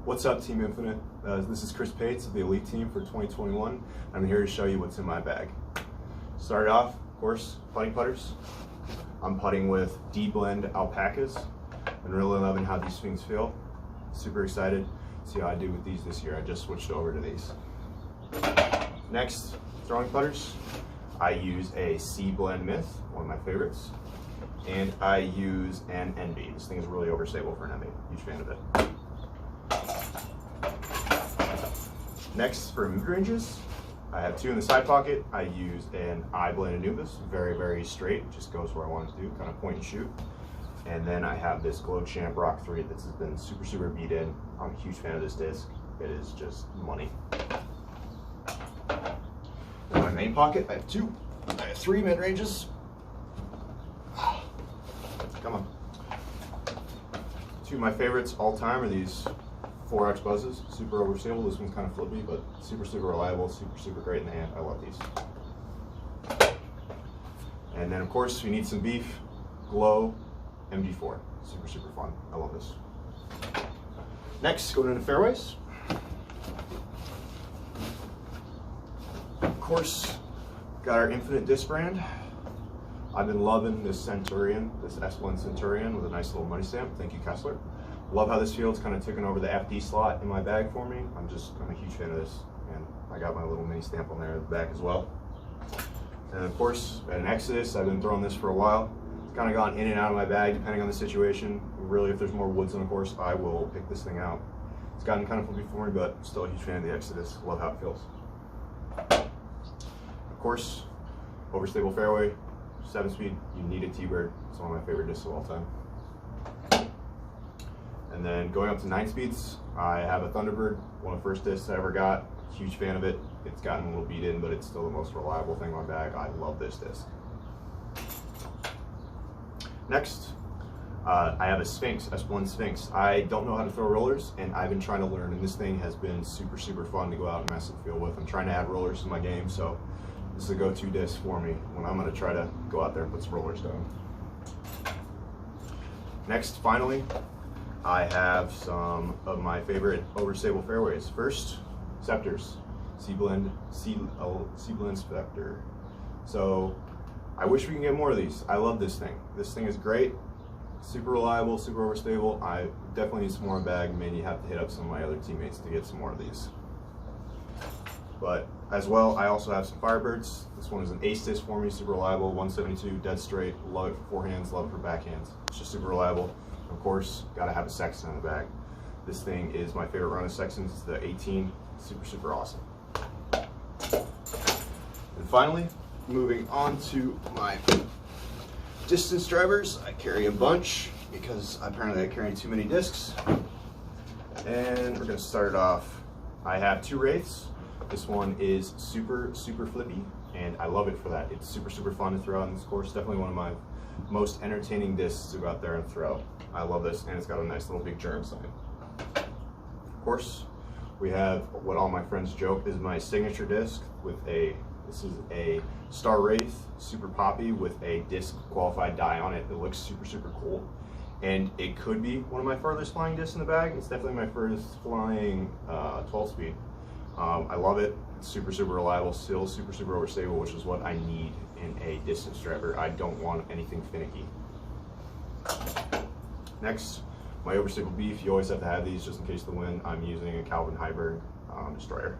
What's up, Team Infinite? This is Paetz of the Elite Team for 2021. I'm here to show you what's in my bag. Start off, of course, putting putters. I'm putting with D-Blend alpacas. I'm really loving how these things feel. Super excited to see how I do with these this year. I just switched over to these. Next, throwing putters. I use a C-Blend Myth, one of my favorites. And I use an NB. This thing is really overstable for an NB. Huge fan of it. Next, for mid-ranges, I have two in the side pocket. I use an I-Blend Anubis, very, very straight, just goes where I want it to do, kind of point and shoot. And then I have this Glow Champ Rock 3 that's been super beat in. I'm a huge fan of this disc. It is just money. In my main pocket, I have two. I have three mid-ranges. Come on. Two of my favorites all time are these 4X buzzes, super overstable. This one's kind of flippy, but super reliable, super great in the hand. I love these. And then of course, if you need some beef, Glow MD4, super fun. I love this. Next, going into fairways. Of course, got our Infinite disc brand. I've been loving this Centurion, this S1 Centurion with a nice little money stamp. Thank you, Kessler. Love how this feels, kind of taking over the FD slot in my bag for me. I'm a huge fan of this, and I got my little mini stamp on there at the back as well. And of course, at an Exodus, I've been throwing this for a while. It's kind of gone in and out of my bag depending on the situation. Really, if there's more woods on the course, I will pick this thing out. It's gotten kind of flippy for me, but still a huge fan of the Exodus. Love how it feels. Of course, overstable fairway. 7-speed, you need a T-Bird. It's one of my favorite discs of all time. And then going up to 9 speeds, I have a Thunderbird, one of the first discs I ever got. Huge fan of it. It's gotten a little beat in, but it's still the most reliable thing in my bag. I love this disc. Next, I have a Sphinx, S1 Sphinx. I don't know how to throw rollers, and I've been trying to learn, and this thing has been super fun to go out and mess the field with. I'm trying to add rollers to my game, so this is a go-to disc for me when I'm going to try to go out there and put some rollers down. Next, finally, I have some of my favorite overstable fairways. First, Scepters, C-Blend Spectre. So I wish we can get more of these. I love this thing. This thing is great, super reliable, super overstable. I definitely need some more in the bag. Maybe have to hit up some of my other teammates to get some more of these. But as well, I also have some Firebirds. This one is an ace disc for me, super reliable, 172, dead straight. Love it for forehands, love it for backhands. It's just super reliable. Of course, gotta have a Sexton in the bag. This thing is my favorite run of Sextons. It's the 18, super awesome. And finally, moving on to my distance drivers. I carry a bunch because apparently I carry too many discs. And we're gonna start it off. I have two Wraiths. This one is super flippy, and I love it for that. It's super fun to throw on this course. Definitely one of my most entertaining discs to go out there and throw. I love this, and it's got a nice little big germ sign. Of course, we have what all my friends joke is my signature disc with this is a Star Wraith, super poppy with a disc qualified die on it. It looks super cool. And it could be one of my furthest flying discs in the bag. It's definitely my furthest flying 12-speed. I love it. It's super reliable, still super overstable, which is what I need in a distance driver. I don't want anything finicky. Next, my overstable beef. You always have to have these just in case of the wind. I'm using a Calvin Heiberg destroyer.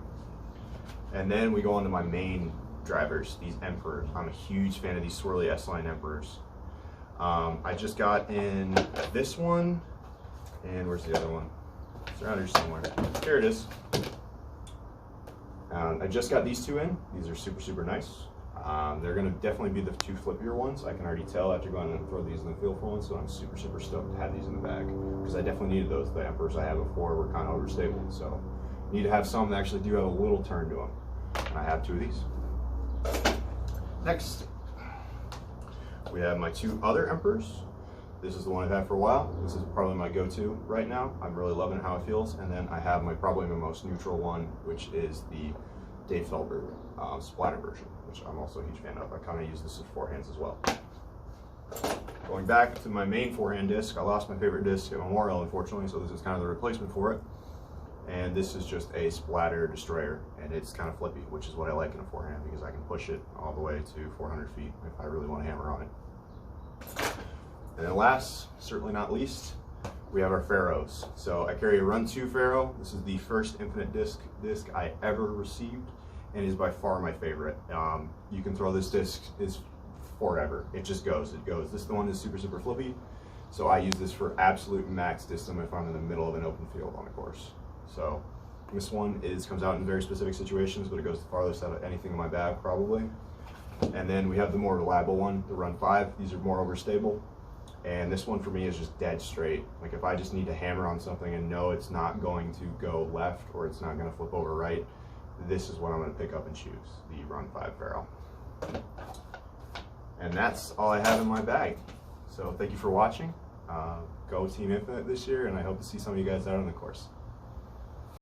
And then we go on to my main drivers, these Emperors. I'm a huge fan of these swirly S-Line Emperors. I just got in this one, and where's the other one? It's around here somewhere. Here it is. I just got these two in. These are super nice. They're going to definitely be the two flippier ones. I can already tell after going and throw these in the field for once, so I'm super stoked to have these in the bag because I definitely needed those. The Emperors I had before were kind of overstable, so need to have some that actually do have a little turn to them. And I have two of these. Next, we have my two other Emperors. This is the one I've had for a while. This is probably my go-to right now. I'm really loving how it feels. And then I have probably my most neutral one, which is the Dave Feldberg splatter version, which I'm also a huge fan of. I kind of use this as forehands as well. Going back to my main forehand disc, I lost my favorite disc at Memorial, unfortunately, so this is kind of the replacement for it. And this is just a splatter destroyer, and it's kind of flippy, which is what I like in a forehand because I can push it all the way to 400 feet if I really want to hammer on it. And then last, certainly not least, we have our Pharaohs. So I carry a Run 2 Pharaoh. This is the first infinite disc I ever received, and is by far my favorite. You can throw this disc is forever. It just goes. It goes. This one is super flippy, so I use this for absolute max distance if I'm in the middle of an open field on a course. So this one comes out in very specific situations, but it goes the farthest out of anything in my bag probably. And then we have the more reliable one, the Run 5. These are more overstable. And this one for me is just dead straight. Like if I just need to hammer on something and know it's not going to go left or it's not going to flip over right, this is what I'm going to pick up and choose, the Run 5 Pharaoh. And that's all I have in my bag. So thank you for watching. Go Team Infinite this year, and I hope to see some of you guys out on the course.